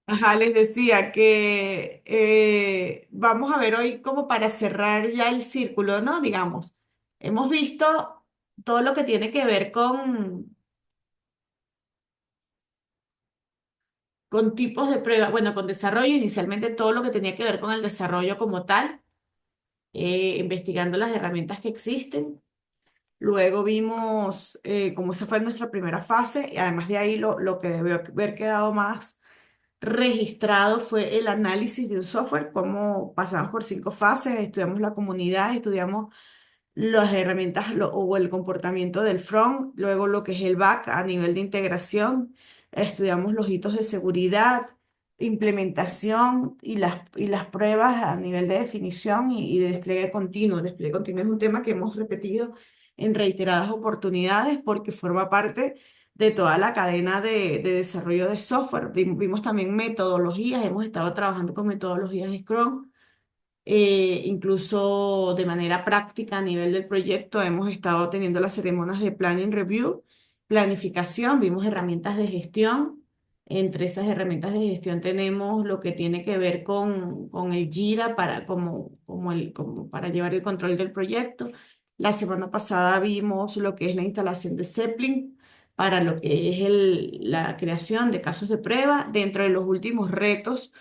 Ajá, les decía que vamos a ver hoy como para cerrar ya el círculo, ¿no? Digamos, hemos visto todo lo que tiene que ver con tipos de prueba, bueno, con desarrollo, inicialmente todo lo que tenía que ver con el desarrollo como tal, investigando las herramientas que existen. Luego vimos cómo esa fue nuestra primera fase y además de ahí lo que debió haber quedado más registrado fue el análisis de un software, cómo pasamos por 5 fases, estudiamos la comunidad, estudiamos las herramientas o el comportamiento del front, luego lo que es el back a nivel de integración, estudiamos los hitos de seguridad, implementación y las pruebas a nivel de definición y de despliegue continuo. El despliegue continuo es un tema que hemos repetido en reiteradas oportunidades porque forma parte de toda la cadena de desarrollo de software. Vimos también metodologías, hemos estado trabajando con metodologías Scrum, incluso de manera práctica a nivel del proyecto hemos estado teniendo las ceremonias de planning review, planificación, vimos herramientas de gestión. Entre esas herramientas de gestión tenemos lo que tiene que ver con el Jira para, como para llevar el control del proyecto. La semana pasada vimos lo que es la instalación de Zeppelin para lo que es la creación de casos de prueba. Dentro de los últimos retos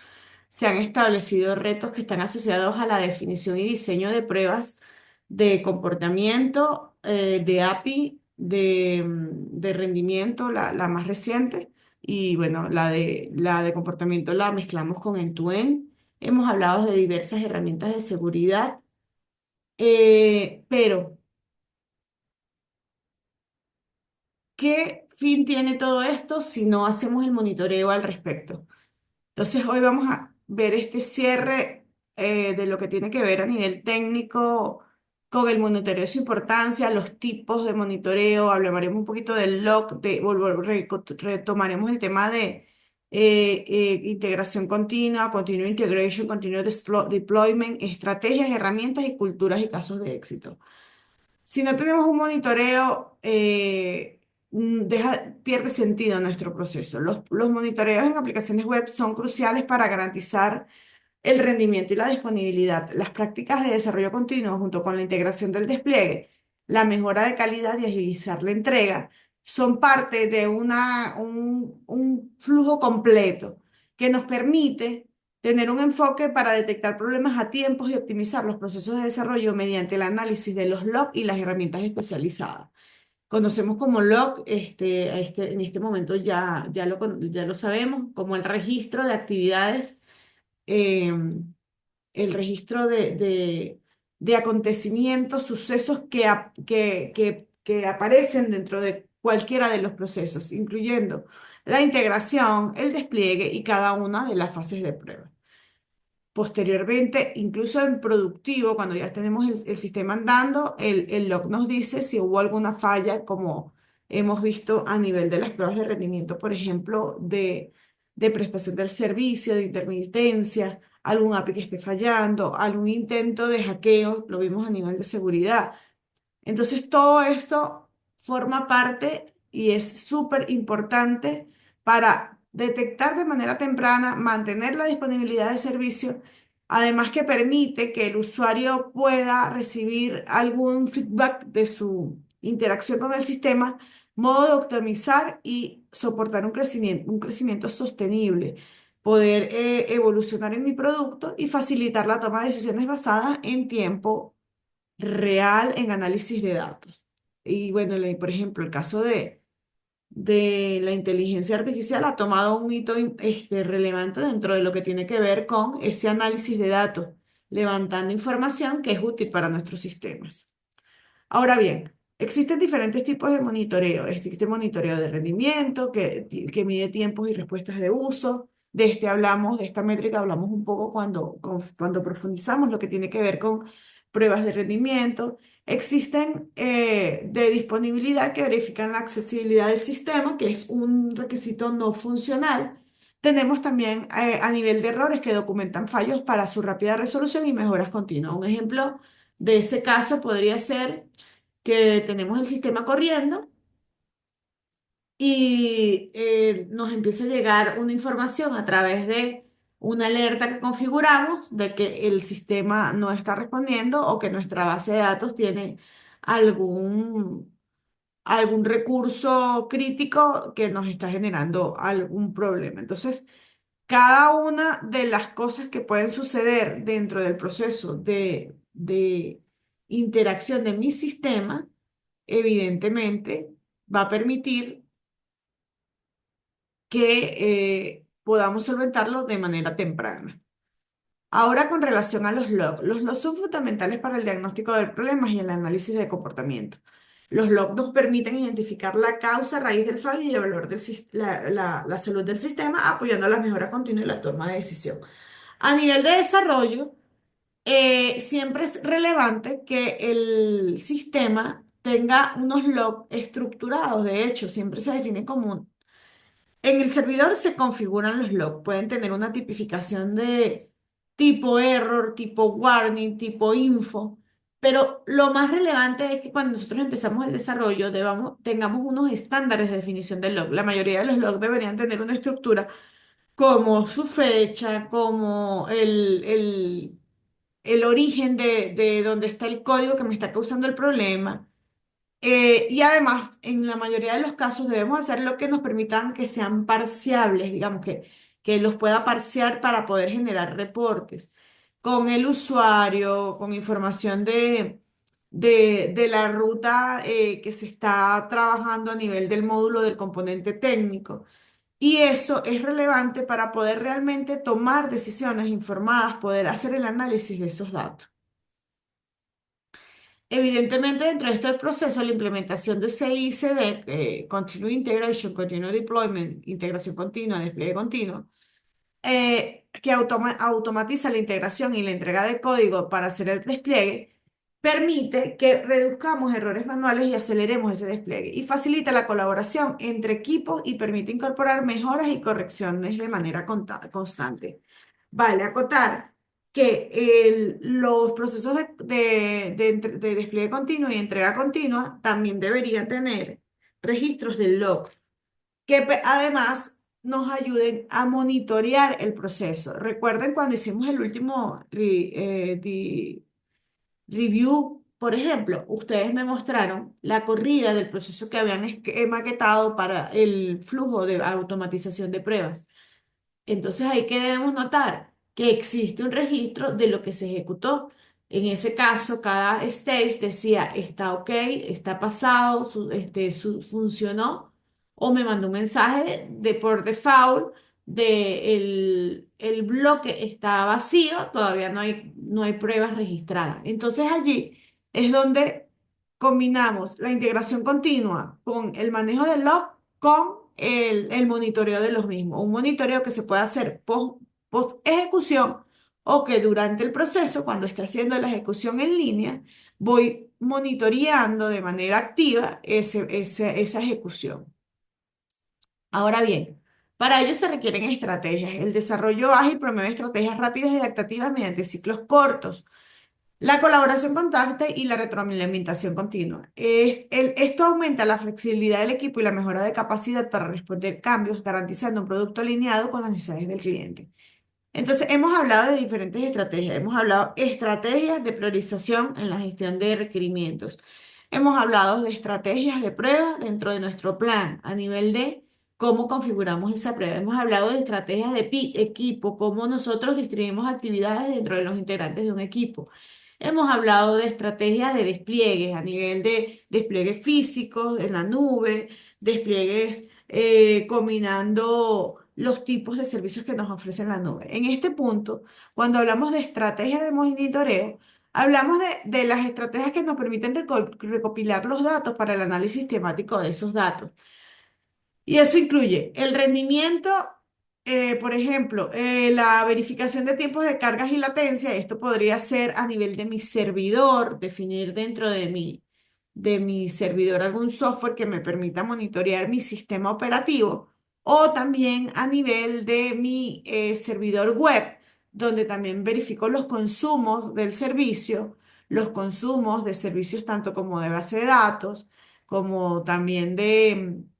se han establecido retos que están asociados a la definición y diseño de pruebas de comportamiento, de API, de rendimiento, la más reciente, y bueno, la de comportamiento la mezclamos con End-to-End. Hemos hablado de diversas herramientas de seguridad, pero ¿qué fin tiene todo esto si no hacemos el monitoreo al respecto? Entonces, hoy vamos a ver este cierre de lo que tiene que ver a nivel técnico con el monitoreo, su importancia, los tipos de monitoreo, hablaremos un poquito del log, retomaremos el tema de integración continua, continuous integration, continuous deployment, estrategias, herramientas y culturas y casos de éxito. Si no tenemos un monitoreo, pierde sentido nuestro proceso. Los monitoreos en aplicaciones web son cruciales para garantizar el rendimiento y la disponibilidad. Las prácticas de desarrollo continuo, junto con la integración del despliegue, la mejora de calidad y agilizar la entrega, son parte de un flujo completo que nos permite tener un enfoque para detectar problemas a tiempos y optimizar los procesos de desarrollo mediante el análisis de los logs y las herramientas especializadas. Conocemos como log, en este momento ya lo sabemos, como el registro de actividades, eh, el registro de acontecimientos, sucesos que aparecen dentro de cualquiera de los procesos, incluyendo la integración, el despliegue y cada una de las fases de prueba. Posteriormente, incluso en productivo, cuando ya tenemos el sistema andando, el log nos dice si hubo alguna falla, como hemos visto a nivel de las pruebas de rendimiento, por ejemplo, de prestación del servicio, de intermitencia, algún API que esté fallando, algún intento de hackeo, lo vimos a nivel de seguridad. Entonces, todo esto forma parte y es súper importante para detectar de manera temprana, mantener la disponibilidad de servicio, además que permite que el usuario pueda recibir algún feedback de su interacción con el sistema, modo de optimizar y soportar un crecimiento sostenible, poder evolucionar en mi producto y facilitar la toma de decisiones basadas en tiempo real en análisis de datos. Y bueno, por ejemplo, el caso de la inteligencia artificial ha tomado un hito relevante dentro de lo que tiene que ver con ese análisis de datos, levantando información que es útil para nuestros sistemas. Ahora bien, existen diferentes tipos de monitoreo. Existe monitoreo de rendimiento que mide tiempos y respuestas de uso. De esta métrica hablamos un poco cuando profundizamos lo que tiene que ver con pruebas de rendimiento. Existen de disponibilidad que verifican la accesibilidad del sistema, que es un requisito no funcional. Tenemos también a nivel de errores que documentan fallos para su rápida resolución y mejoras continuas. Un ejemplo de ese caso podría ser que tenemos el sistema corriendo y nos empieza a llegar una información a través de una alerta que configuramos de que el sistema no está respondiendo o que nuestra base de datos tiene algún, algún recurso crítico que nos está generando algún problema. Entonces, cada una de las cosas que pueden suceder dentro del proceso de interacción de mi sistema, evidentemente, va a permitir que podamos solventarlo de manera temprana. Ahora, con relación a los logs son fundamentales para el diagnóstico de problemas y el análisis de comportamiento. Los logs nos permiten identificar la causa raíz del fallo y evaluar la salud del sistema, apoyando la mejora continua y la toma de decisión. A nivel de desarrollo, siempre es relevante que el sistema tenga unos logs estructurados. De hecho, siempre se define como en el servidor se configuran los logs. Pueden tener una tipificación de tipo error, tipo warning, tipo info. Pero lo más relevante es que cuando nosotros empezamos el desarrollo tengamos unos estándares de definición del log. La mayoría de los logs deberían tener una estructura como su fecha, como el origen de dónde está el código que me está causando el problema. Y además, en la mayoría de los casos debemos hacer lo que nos permitan que sean parciables, digamos que los pueda parciar para poder generar reportes con el usuario, con información de la ruta que se está trabajando a nivel del módulo del componente técnico. Y eso es relevante para poder realmente tomar decisiones informadas, poder hacer el análisis de esos datos. Evidentemente, dentro de este proceso, la implementación de CI/CD, Continuous Integration, Continuous Deployment, integración continua, despliegue continuo, que automatiza la integración y la entrega de código para hacer el despliegue, permite que reduzcamos errores manuales y aceleremos ese despliegue y facilita la colaboración entre equipos y permite incorporar mejoras y correcciones de manera constante. Vale acotar que los procesos de despliegue continuo y entrega continua también deberían tener registros del log que además nos ayuden a monitorear el proceso. Recuerden cuando hicimos el último review, por ejemplo, ustedes me mostraron la corrida del proceso que habían maquetado para el flujo de automatización de pruebas. Entonces ahí que debemos notar que existe un registro de lo que se ejecutó. En ese caso, cada stage decía, está ok, está pasado, funcionó, o me mandó un mensaje de por default de el bloque está vacío, todavía no hay pruebas registradas. Entonces allí es donde combinamos la integración continua con el manejo del log con el monitoreo de los mismos. Un monitoreo que se puede hacer post ejecución o que durante el proceso, cuando esté haciendo la ejecución en línea, voy monitoreando de manera activa esa ejecución. Ahora bien, para ello se requieren estrategias. El desarrollo ágil promueve estrategias rápidas y adaptativas mediante ciclos cortos. La colaboración constante y la retroalimentación continua. Esto aumenta la flexibilidad del equipo y la mejora de capacidad para responder cambios, garantizando un producto alineado con las necesidades del cliente. Entonces, hemos hablado de diferentes estrategias. Hemos hablado estrategias de priorización en la gestión de requerimientos. Hemos hablado de estrategias de prueba dentro de nuestro plan a nivel de cómo configuramos esa prueba. Hemos hablado de estrategias de equipo, cómo nosotros distribuimos actividades dentro de los integrantes de un equipo. Hemos hablado de estrategias de despliegues a nivel de despliegues físicos en la nube, despliegues combinando los tipos de servicios que nos ofrecen la nube. En este punto, cuando hablamos de estrategias de monitoreo, hablamos de las estrategias que nos permiten recopilar los datos para el análisis temático de esos datos. Y eso incluye el rendimiento, por ejemplo, la verificación de tiempos de cargas y latencia. Esto podría ser a nivel de mi servidor, definir dentro de mi servidor algún software que me permita monitorear mi sistema operativo. O también a nivel de mi servidor web, donde también verifico los consumos del servicio, los consumos de servicios tanto como de base de datos, como también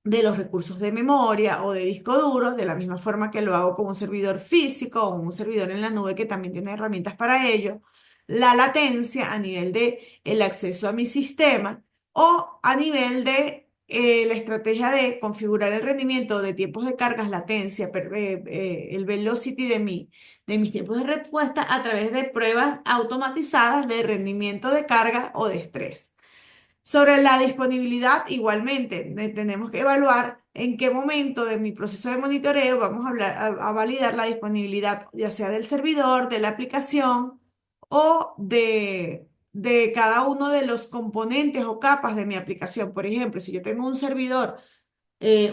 de los recursos de memoria o de disco duro, de la misma forma que lo hago con un servidor físico o un servidor en la nube que también tiene herramientas para ello, la latencia a nivel de el acceso a mi sistema o a nivel de la estrategia de configurar el rendimiento de tiempos de cargas, latencia, el velocity de mis tiempos de respuesta a través de pruebas automatizadas de rendimiento de carga o de estrés. Sobre la disponibilidad, igualmente, tenemos que evaluar en qué momento de mi proceso de monitoreo vamos a, a validar la disponibilidad, ya sea del servidor, de la aplicación o de cada uno de los componentes o capas de mi aplicación. Por ejemplo, si yo tengo un servidor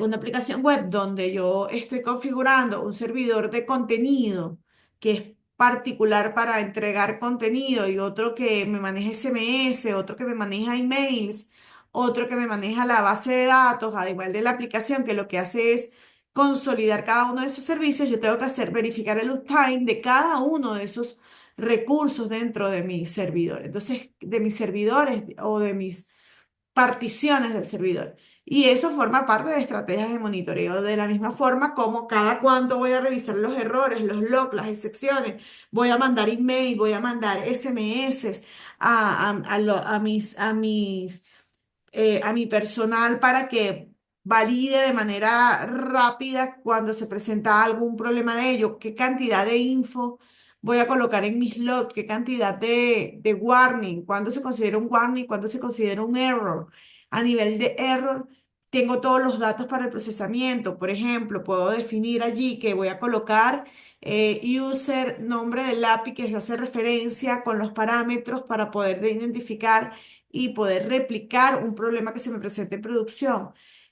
una aplicación web donde yo estoy configurando un servidor de contenido que es particular para entregar contenido y otro que me maneja SMS, otro que me maneja emails, otro que me maneja la base de datos, al igual de la aplicación que lo que hace es consolidar cada uno de esos servicios, yo tengo que hacer verificar el uptime de cada uno de esos recursos dentro de mi servidor. Entonces, de mis servidores o de mis particiones del servidor. Y eso forma parte de estrategias de monitoreo, de la misma forma como cada cuánto voy a revisar los errores, los logs, las excepciones, voy a mandar email, voy a mandar SMS a mi personal para que valide de manera rápida cuando se presenta algún problema de ello, qué cantidad de info voy a colocar en mis logs, qué cantidad de warning, cuándo se considera un warning, cuándo se considera un error. A nivel de error, tengo todos los datos para el procesamiento. Por ejemplo, puedo definir allí que voy a colocar user, nombre del API que se hace referencia con los parámetros para poder identificar y poder replicar un problema que se me presente en producción.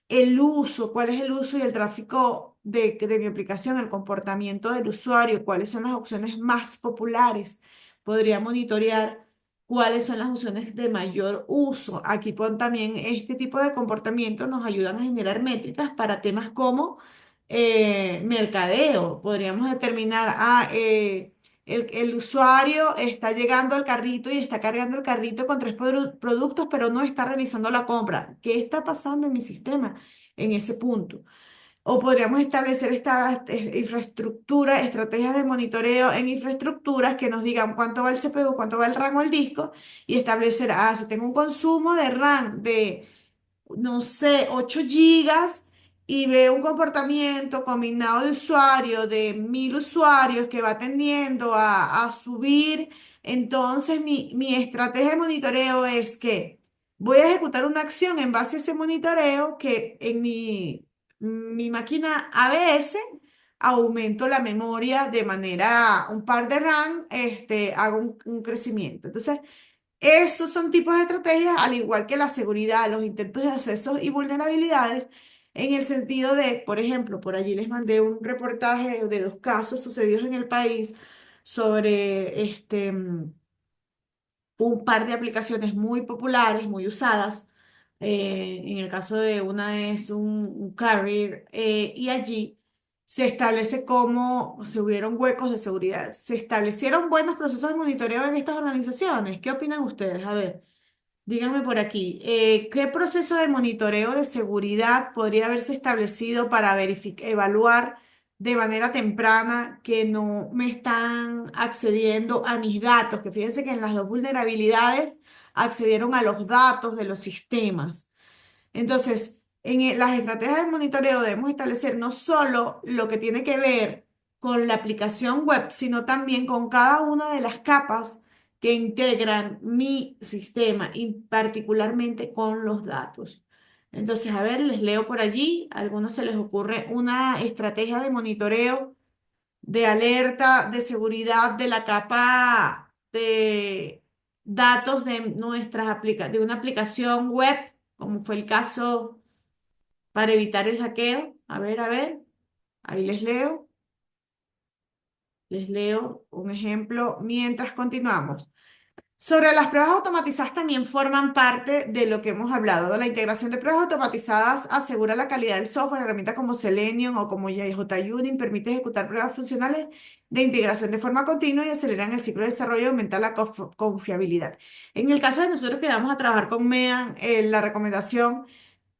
El uso, cuál es el uso y el tráfico de mi aplicación, el comportamiento del usuario, cuáles son las opciones más populares. Podría monitorear cuáles son las opciones de mayor uso. Aquí también este tipo de comportamiento nos ayudan a generar métricas para temas como mercadeo. Podríamos determinar, el usuario está llegando al carrito y está cargando el carrito con tres productos, pero no está realizando la compra. ¿Qué está pasando en mi sistema en ese punto? O podríamos establecer esta infraestructura, estrategias de monitoreo en infraestructuras que nos digan cuánto va el CPU, cuánto va el RAM o el disco y establecer, si tengo un consumo de RAM de no sé, 8 gigas y veo un comportamiento combinado de usuarios, de 1000 usuarios que va tendiendo a subir, entonces mi estrategia de monitoreo es que voy a ejecutar una acción en base a ese monitoreo que en mi máquina ABS aumento la memoria de manera, un par de RAM, hago un crecimiento. Entonces, esos son tipos de estrategias, al igual que la seguridad, los intentos de acceso y vulnerabilidades, en el sentido de, por ejemplo, por allí les mandé un reportaje de dos casos sucedidos en el país sobre un par de aplicaciones muy populares, muy usadas. En el caso de una es un carrier y allí se establece cómo se hubieron huecos de seguridad. ¿Se establecieron buenos procesos de monitoreo en estas organizaciones? ¿Qué opinan ustedes? A ver. Díganme por aquí, ¿qué proceso de monitoreo de seguridad podría haberse establecido para evaluar de manera temprana que no me están accediendo a mis datos? Que fíjense que en las dos vulnerabilidades accedieron a los datos de los sistemas. Entonces, las estrategias de monitoreo debemos establecer no solo lo que tiene que ver con la aplicación web, sino también con cada una de las capas que integran mi sistema y particularmente con los datos. Entonces, a ver, les leo por allí. A algunos se les ocurre una estrategia de monitoreo, de alerta, de seguridad de la capa de datos de de una aplicación web, como fue el caso para evitar el hackeo. A ver, ahí les leo un ejemplo mientras continuamos. Sobre las pruebas automatizadas también forman parte de lo que hemos hablado. La integración de pruebas automatizadas asegura la calidad del software. Herramientas como Selenium o como JUnit permite ejecutar pruebas funcionales de integración de forma continua y aceleran el ciclo de desarrollo y aumentan la confiabilidad. En el caso de nosotros que vamos a trabajar con MEAN, la recomendación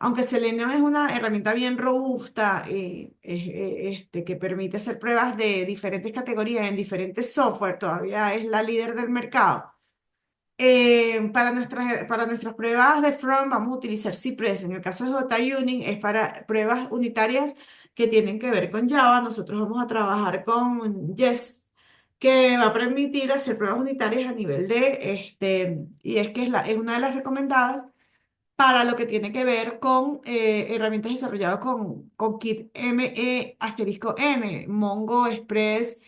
Aunque Selenium es una herramienta bien robusta, que permite hacer pruebas de diferentes categorías en diferentes software, todavía es la líder del mercado. Para nuestras pruebas de front vamos a utilizar Cypress. En el caso de JUnit es para pruebas unitarias que tienen que ver con Java. Nosotros vamos a trabajar con Jest, que va a permitir hacer pruebas unitarias a nivel y es que es una de las recomendadas para lo que tiene que ver con herramientas desarrolladas con Kit M, Mongo Express,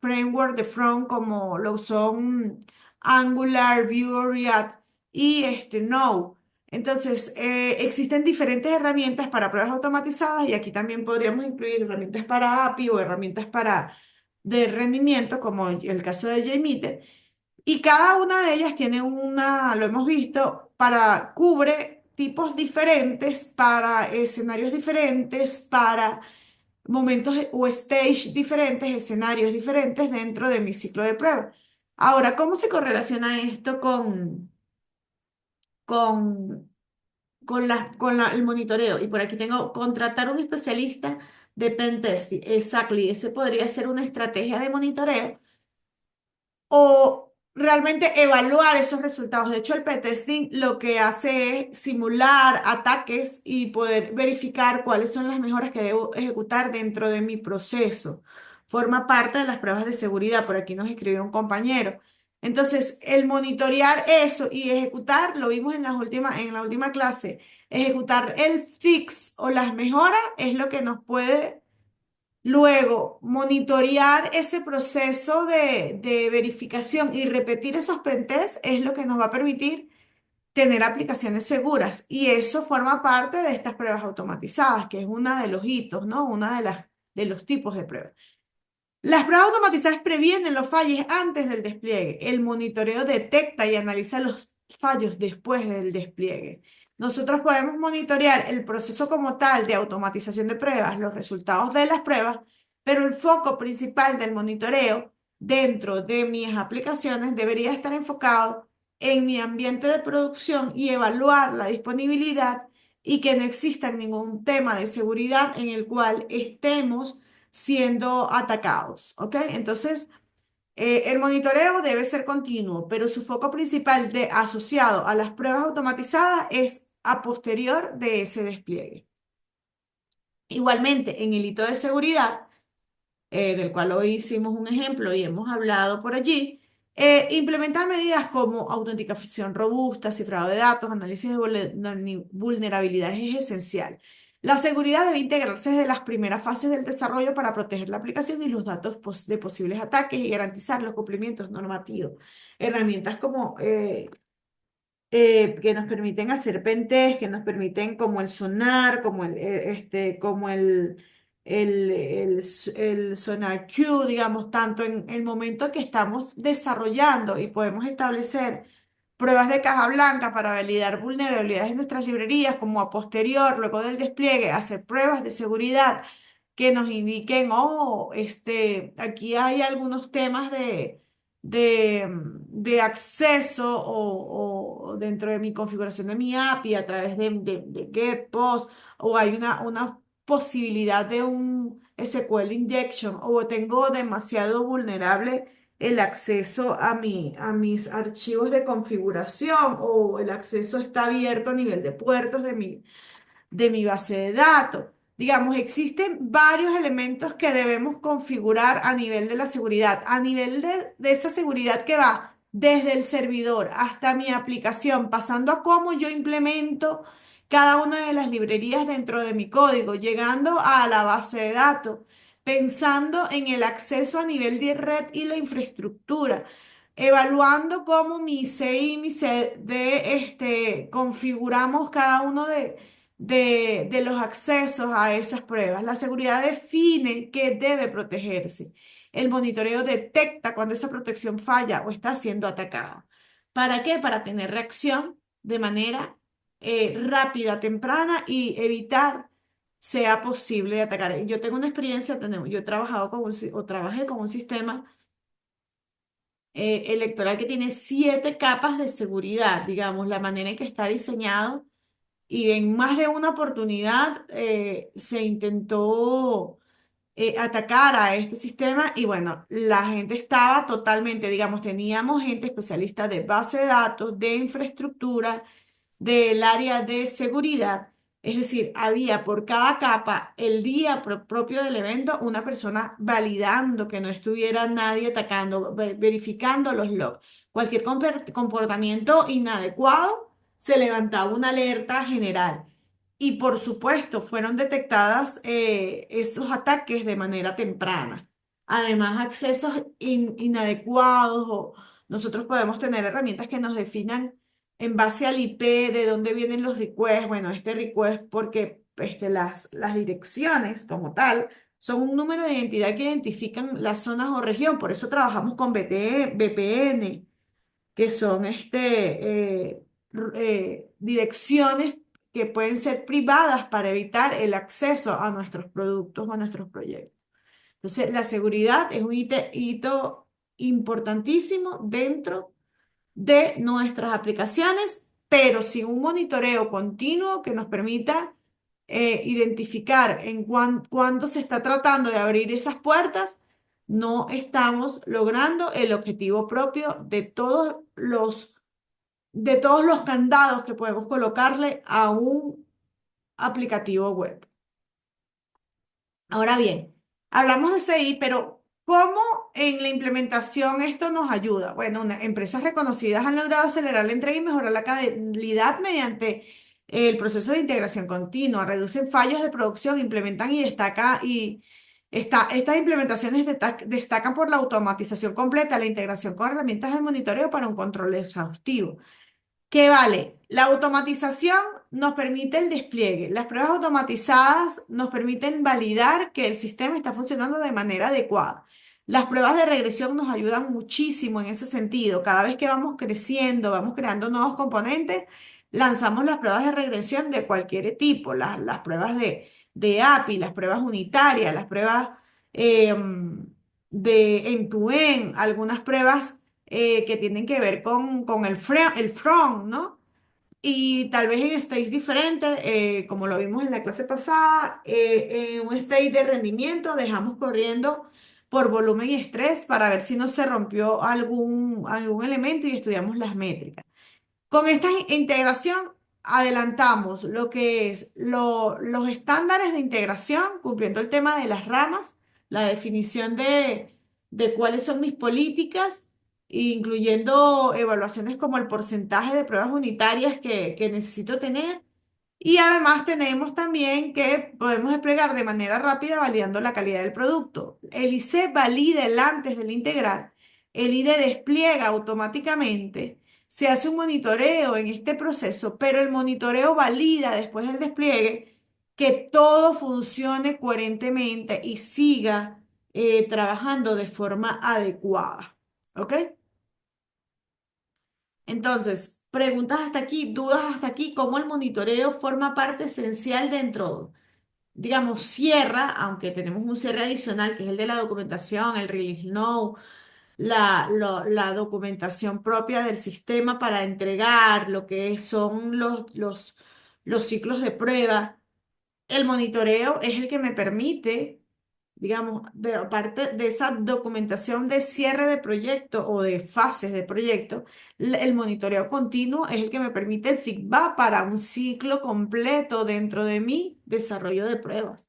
framework de front como lo son Angular, Vue, React y Node. Entonces, existen diferentes herramientas para pruebas automatizadas y aquí también podríamos incluir herramientas para API o herramientas para de rendimiento, como el caso de JMeter. Y cada una de ellas tiene lo hemos visto, cubre tipos diferentes, para escenarios diferentes, para momentos o stage diferentes, escenarios diferentes dentro de mi ciclo de prueba. Ahora, ¿cómo se correlaciona esto con, el monitoreo? Y por aquí tengo contratar un especialista de pen testing. Exactly, ese podría ser una estrategia de monitoreo o realmente evaluar esos resultados. De hecho, el p-testing lo que hace es simular ataques y poder verificar cuáles son las mejoras que debo ejecutar dentro de mi proceso. Forma parte de las pruebas de seguridad. Por aquí nos escribió un compañero. Entonces, el monitorear eso y ejecutar, lo vimos en la última clase, ejecutar el fix o las mejoras es lo que nos puede. Luego, monitorear ese proceso de verificación y repetir esos pentests es lo que nos va a permitir tener aplicaciones seguras. Y eso forma parte de estas pruebas automatizadas, que es una de los hitos, ¿no? De los tipos de pruebas. Las pruebas automatizadas previenen los fallos antes del despliegue. El monitoreo detecta y analiza los fallos después del despliegue. Nosotros podemos monitorear el proceso como tal de automatización de pruebas, los resultados de las pruebas, pero el foco principal del monitoreo dentro de mis aplicaciones debería estar enfocado en mi ambiente de producción y evaluar la disponibilidad y que no exista ningún tema de seguridad en el cual estemos siendo atacados, ¿ok? Entonces, el monitoreo debe ser continuo, pero su foco principal asociado a las pruebas automatizadas es a posterior de ese despliegue. Igualmente, en el hito de seguridad, del cual hoy hicimos un ejemplo y hemos hablado por allí, implementar medidas como autenticación robusta, cifrado de datos, análisis de vulnerabilidades es esencial. La seguridad debe integrarse desde las primeras fases del desarrollo para proteger la aplicación y los datos de posibles ataques y garantizar los cumplimientos normativos. Herramientas como que nos permiten hacer pentest, que nos permiten como el sonar, el sonar Q, digamos, tanto en el momento que estamos desarrollando y podemos establecer pruebas de caja blanca para validar vulnerabilidades en nuestras librerías, como a posterior, luego del despliegue, hacer pruebas de seguridad que nos indiquen, aquí hay algunos temas de acceso o dentro de mi configuración de mi API a través de GET, POST, o hay una posibilidad de un SQL injection, o tengo demasiado vulnerable el acceso a mis archivos de configuración, o el acceso está abierto a nivel de puertos de mi base de datos. Digamos, existen varios elementos que debemos configurar a nivel de la seguridad, a nivel de esa seguridad que va desde el servidor hasta mi aplicación, pasando a cómo yo implemento cada una de las librerías dentro de mi código, llegando a la base de datos, pensando en el acceso a nivel de red y la infraestructura, evaluando cómo mi CI y mi CD configuramos cada uno de los accesos a esas pruebas. La seguridad define qué debe protegerse. El monitoreo detecta cuando esa protección falla o está siendo atacada. ¿Para qué? Para tener reacción de manera rápida, temprana y evitar sea posible de atacar. Yo tengo una experiencia, yo he trabajado o trabajé con un sistema electoral que tiene 7 capas de seguridad, digamos, la manera en que está diseñado y en más de una oportunidad se intentó atacar a este sistema y bueno, la gente estaba totalmente, digamos, teníamos gente especialista de base de datos, de infraestructura, del área de seguridad. Es decir, había por cada capa el día propio del evento una persona validando que no estuviera nadie atacando, verificando los logs. Cualquier comportamiento inadecuado se levantaba una alerta general. Y por supuesto, fueron detectadas esos ataques de manera temprana. Además, accesos inadecuados o nosotros podemos tener herramientas que nos definan en base al IP de dónde vienen los requests. Bueno, este request porque las direcciones como tal son un número de identidad que identifican las zonas o región. Por eso trabajamos con VPN, que son direcciones que pueden ser privadas para evitar el acceso a nuestros productos o a nuestros proyectos. Entonces, la seguridad es un hito importantísimo dentro de nuestras aplicaciones, pero sin un monitoreo continuo que nos permita identificar cuándo se está tratando de abrir esas puertas, no estamos logrando el objetivo propio de todos los candados que podemos colocarle a un aplicativo web. Ahora bien, hablamos de CI, pero ¿cómo en la implementación esto nos ayuda? Bueno, empresas reconocidas han logrado acelerar la entrega y mejorar la calidad mediante el proceso de integración continua, reducen fallos de producción, implementan estas implementaciones destacan por la automatización completa, la integración con herramientas de monitoreo para un control exhaustivo. ¿Qué vale? La automatización nos permite el despliegue. Las pruebas automatizadas nos permiten validar que el sistema está funcionando de manera adecuada. Las pruebas de regresión nos ayudan muchísimo en ese sentido. Cada vez que vamos creciendo, vamos creando nuevos componentes, lanzamos las pruebas de regresión de cualquier tipo, las pruebas de API, las pruebas unitarias, las pruebas de end-to-end, algunas pruebas que tienen que ver con el front, ¿no? Y tal vez en stage diferentes, como lo vimos en la clase pasada, en un stage de rendimiento dejamos corriendo por volumen y estrés para ver si no se rompió algún elemento y estudiamos las métricas. Con esta integración adelantamos lo que es los estándares de integración, cumpliendo el tema de las ramas, la definición de cuáles son mis políticas, incluyendo evaluaciones como el porcentaje de pruebas unitarias que necesito tener. Y además tenemos también que podemos desplegar de manera rápida validando la calidad del producto. El IC valida el antes del integrar, el ID despliega automáticamente, se hace un monitoreo en este proceso, pero el monitoreo valida después del despliegue que todo funcione coherentemente y siga trabajando de forma adecuada. ¿Ok? Entonces, preguntas hasta aquí, dudas hasta aquí, cómo el monitoreo forma parte esencial dentro, digamos, cierra, aunque tenemos un cierre adicional que es el de la documentación, el release note, la documentación propia del sistema para entregar lo que son los ciclos de prueba. El monitoreo es el que me permite, digamos, aparte de esa documentación de cierre de proyecto o de fases de proyecto, el monitoreo continuo es el que me permite el feedback para un ciclo completo dentro de mi desarrollo de pruebas.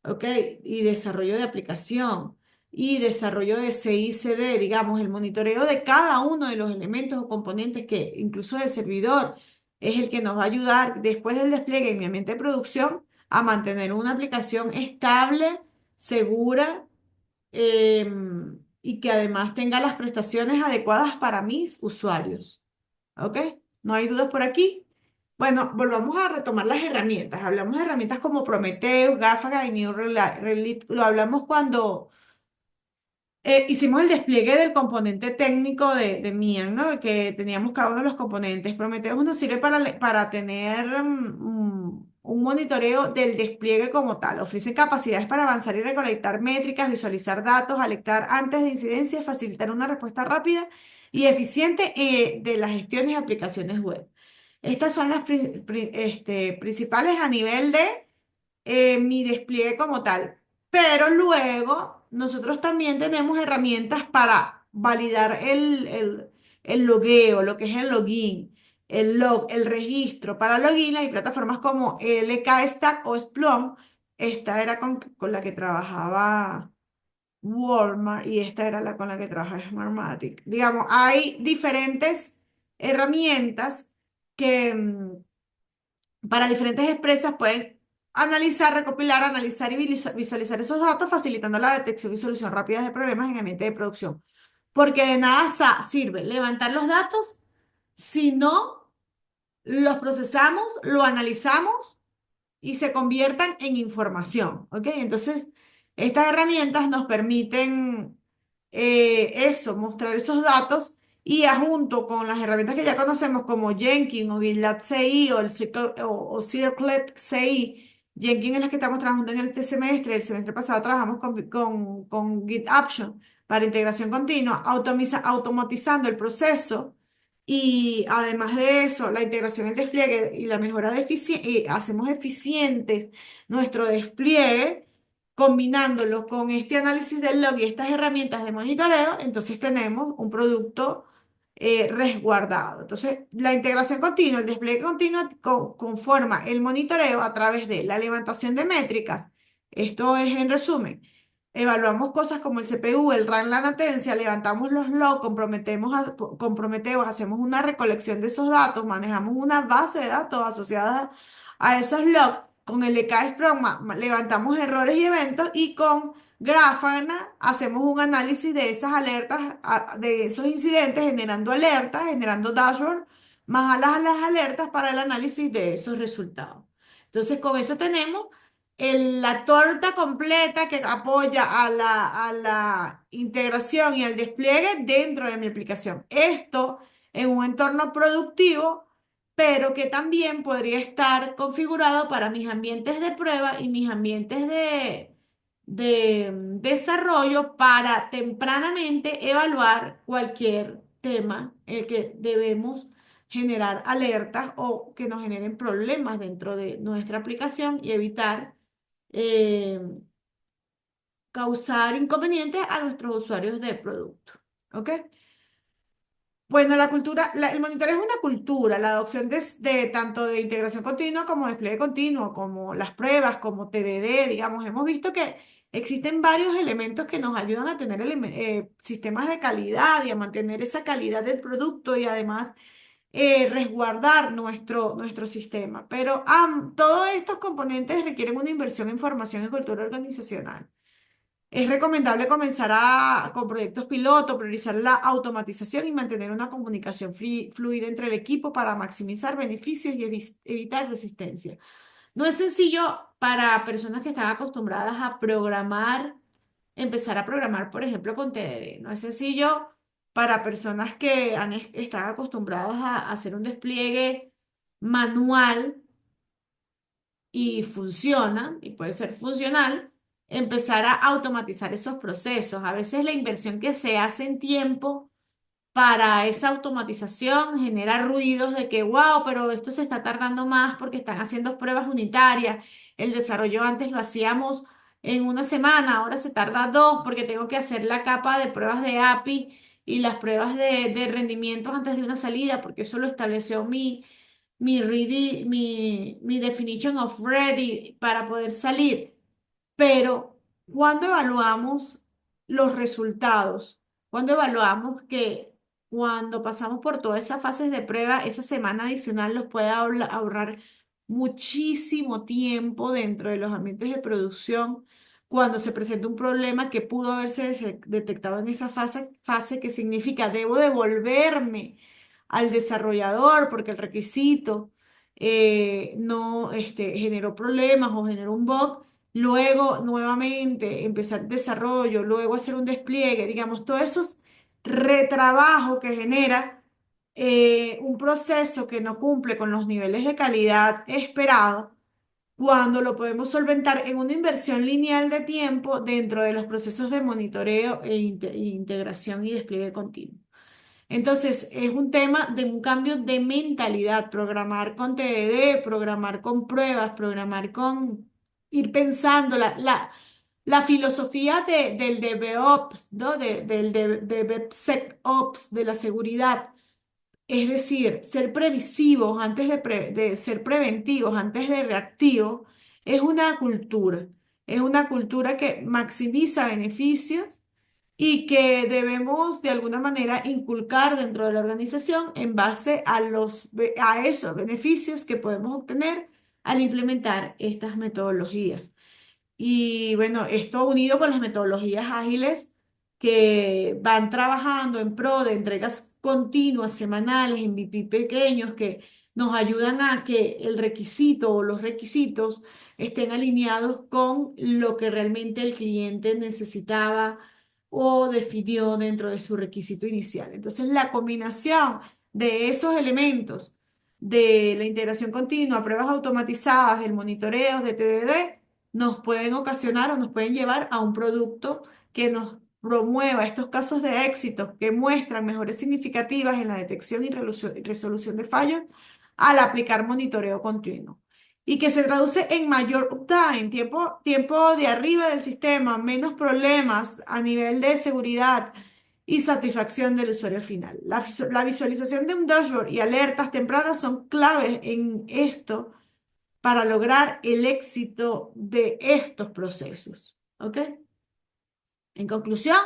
¿Ok? Y desarrollo de aplicación y desarrollo de CI/CD, digamos, el monitoreo de cada uno de los elementos o componentes que incluso el servidor es el que nos va a ayudar después del despliegue en mi ambiente de producción a mantener una aplicación estable, segura y que además tenga las prestaciones adecuadas para mis usuarios. ¿Ok? ¿No hay dudas por aquí? Bueno, volvamos a retomar las herramientas. Hablamos de herramientas como Prometheus, Gaffer y New Relic. Lo hablamos cuando hicimos el despliegue del componente técnico de Mian, ¿no? Que teníamos cada uno de los componentes. Prometheus nos sirve para tener un monitoreo del despliegue como tal. Ofrece capacidades para avanzar y recolectar métricas, visualizar datos, alertar antes de incidencias, facilitar una respuesta rápida y eficiente de las gestiones de aplicaciones web. Estas son las principales a nivel de mi despliegue como tal. Pero luego nosotros también tenemos herramientas para validar el logueo, lo que es el login, el log, el registro. Para login hay plataformas como LK-Stack o Splunk. Esta era con la que trabajaba Walmart y esta era la con la que trabaja Smartmatic. Digamos, hay diferentes herramientas que para diferentes empresas pueden analizar, recopilar, analizar y visualizar esos datos, facilitando la detección y solución rápida de problemas en ambiente de producción. Porque de nada sirve levantar los datos si no los procesamos, lo analizamos y se conviertan en información, ¿ok? Entonces, estas herramientas nos permiten eso, mostrar esos datos y junto con las herramientas que ya conocemos como Jenkins o GitLab CI o, o Circlet CI. Jenkins es la que estamos trabajando en este semestre. El semestre pasado trabajamos con GitAction para integración continua, automatizando el proceso y además de eso, la integración, el despliegue y la mejora de eficiencia, hacemos eficientes nuestro despliegue, combinándolo con este análisis del log y estas herramientas de monitoreo, entonces tenemos un producto resguardado. Entonces, la integración continua, el despliegue continuo conforma el monitoreo a través de la levantación de métricas. Esto es en resumen. Evaluamos cosas como el CPU, el RAM, la latencia, levantamos los logs, comprometemos, hacemos una recolección de esos datos, manejamos una base de datos asociada a esos logs. Con el EK-Sprong levantamos errores y eventos y con Grafana hacemos un análisis de esas alertas, de esos incidentes, generando alertas, generando dashboard, más a las alertas para el análisis de esos resultados. Entonces, con eso tenemos la torta completa que apoya a la integración y al despliegue dentro de mi aplicación. Esto en un entorno productivo, pero que también podría estar configurado para mis ambientes de prueba y mis ambientes de desarrollo para tempranamente evaluar cualquier tema en el que debemos generar alertas o que nos generen problemas dentro de nuestra aplicación y evitar eh, causar inconvenientes a nuestros usuarios del producto. ¿Ok? Bueno, el monitoreo es una cultura, la adopción de tanto de integración continua como despliegue continuo, como las pruebas, como TDD, digamos, hemos visto que existen varios elementos que nos ayudan a tener sistemas de calidad y a mantener esa calidad del producto y además resguardar nuestro sistema. Pero todos estos componentes requieren una inversión en formación y cultura organizacional. Es recomendable comenzar con proyectos piloto, priorizar la automatización y mantener una comunicación fluida entre el equipo para maximizar beneficios y evitar resistencia. No es sencillo para personas que están acostumbradas a programar, empezar a programar, por ejemplo, con TDD. No es sencillo para personas que están acostumbradas a hacer un despliegue manual y funciona, y puede ser funcional, empezar a automatizar esos procesos. A veces la inversión que se hace en tiempo para esa automatización genera ruidos de que, wow, pero esto se está tardando más porque están haciendo pruebas unitarias. El desarrollo antes lo hacíamos en una semana, ahora se tarda dos porque tengo que hacer la capa de pruebas de API y las pruebas de rendimientos antes de una salida, porque eso lo estableció mi definition of ready para poder salir. Pero cuando evaluamos los resultados, cuando evaluamos que cuando pasamos por todas esas fases de prueba, esa semana adicional nos puede ahorrar muchísimo tiempo dentro de los ambientes de producción, cuando se presenta un problema que pudo haberse detectado en esa fase que significa debo devolverme al desarrollador porque el requisito no generó problemas o generó un bug. Luego, nuevamente, empezar desarrollo, luego hacer un despliegue, digamos, todos esos retrabajo que genera un proceso que no cumple con los niveles de calidad esperados, cuando lo podemos solventar en una inversión lineal de tiempo dentro de los procesos de monitoreo e integración y despliegue continuo. Entonces, es un tema de un cambio de mentalidad, programar con TDD, programar con pruebas, programar con ir pensando la filosofía del DevOps, ¿no? Del DevSecOps, de la seguridad. Es decir, ser previsivos antes de ser preventivos, antes de reactivos, es una cultura. Es una cultura que maximiza beneficios y que debemos de alguna manera inculcar dentro de la organización en base a a esos beneficios que podemos obtener al implementar estas metodologías. Y bueno, esto unido con las metodologías ágiles que van trabajando en pro de entregas continuas, semanales, MVP pequeños, que nos ayudan a que el requisito o los requisitos estén alineados con lo que realmente el cliente necesitaba o definió dentro de su requisito inicial. Entonces, la combinación de esos elementos, de la integración continua, pruebas automatizadas, del monitoreo de TDD, nos pueden ocasionar o nos pueden llevar a un producto que nos promueva estos casos de éxito que muestran mejores significativas en la detección y resolución de fallos al aplicar monitoreo continuo. Y que se traduce en mayor uptime, tiempo de arriba del sistema, menos problemas a nivel de seguridad y satisfacción del usuario final. La visualización de un dashboard y alertas tempranas son claves en esto para lograr el éxito de estos procesos. ¿Ok? En conclusión,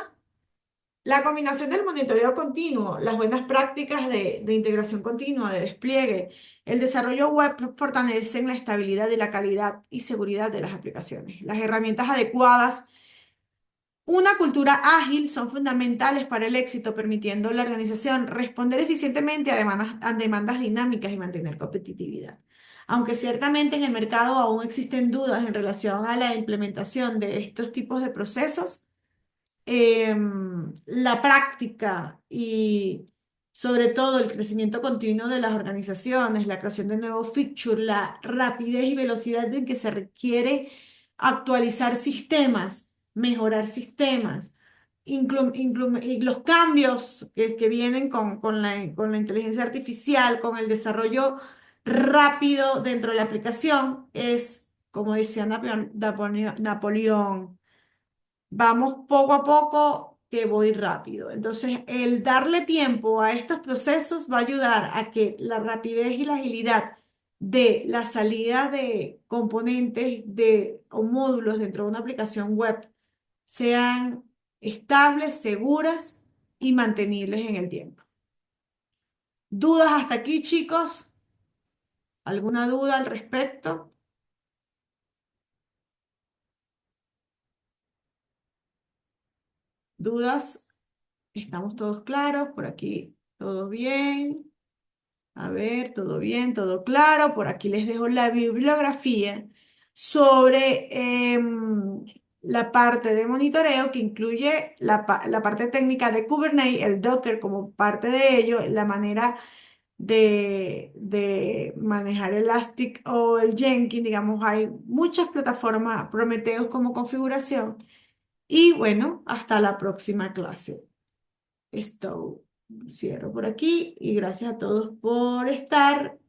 la combinación del monitoreo continuo, las buenas prácticas de integración continua, de despliegue, el desarrollo web fortalecen la estabilidad y la calidad y seguridad de las aplicaciones. Las herramientas adecuadas, una cultura ágil son fundamentales para el éxito, permitiendo a la organización responder eficientemente a demandas dinámicas y mantener competitividad. Aunque ciertamente en el mercado aún existen dudas en relación a la implementación de estos tipos de procesos, la práctica y sobre todo el crecimiento continuo de las organizaciones, la creación de nuevos features, la rapidez y velocidad en que se requiere actualizar sistemas, mejorar sistemas, y los cambios que vienen con la inteligencia artificial, con el desarrollo rápido dentro de la aplicación, es, como decía Napoleón, vamos poco a poco, que voy rápido. Entonces, el darle tiempo a estos procesos va a ayudar a que la rapidez y la agilidad de la salida de componentes o módulos dentro de una aplicación web sean estables, seguras y mantenibles en el tiempo. ¿Dudas hasta aquí, chicos? ¿Alguna duda al respecto? ¿Dudas? ¿Estamos todos claros? Por aquí, ¿todo bien? A ver, todo bien, todo claro. Por aquí les dejo la bibliografía sobre la parte de monitoreo que incluye la parte técnica de Kubernetes, el Docker como parte de ello, la manera de manejar Elastic o el Jenkins, digamos, hay muchas plataformas, Prometheus como configuración. Y bueno, hasta la próxima clase. Esto cierro por aquí y gracias a todos por estar.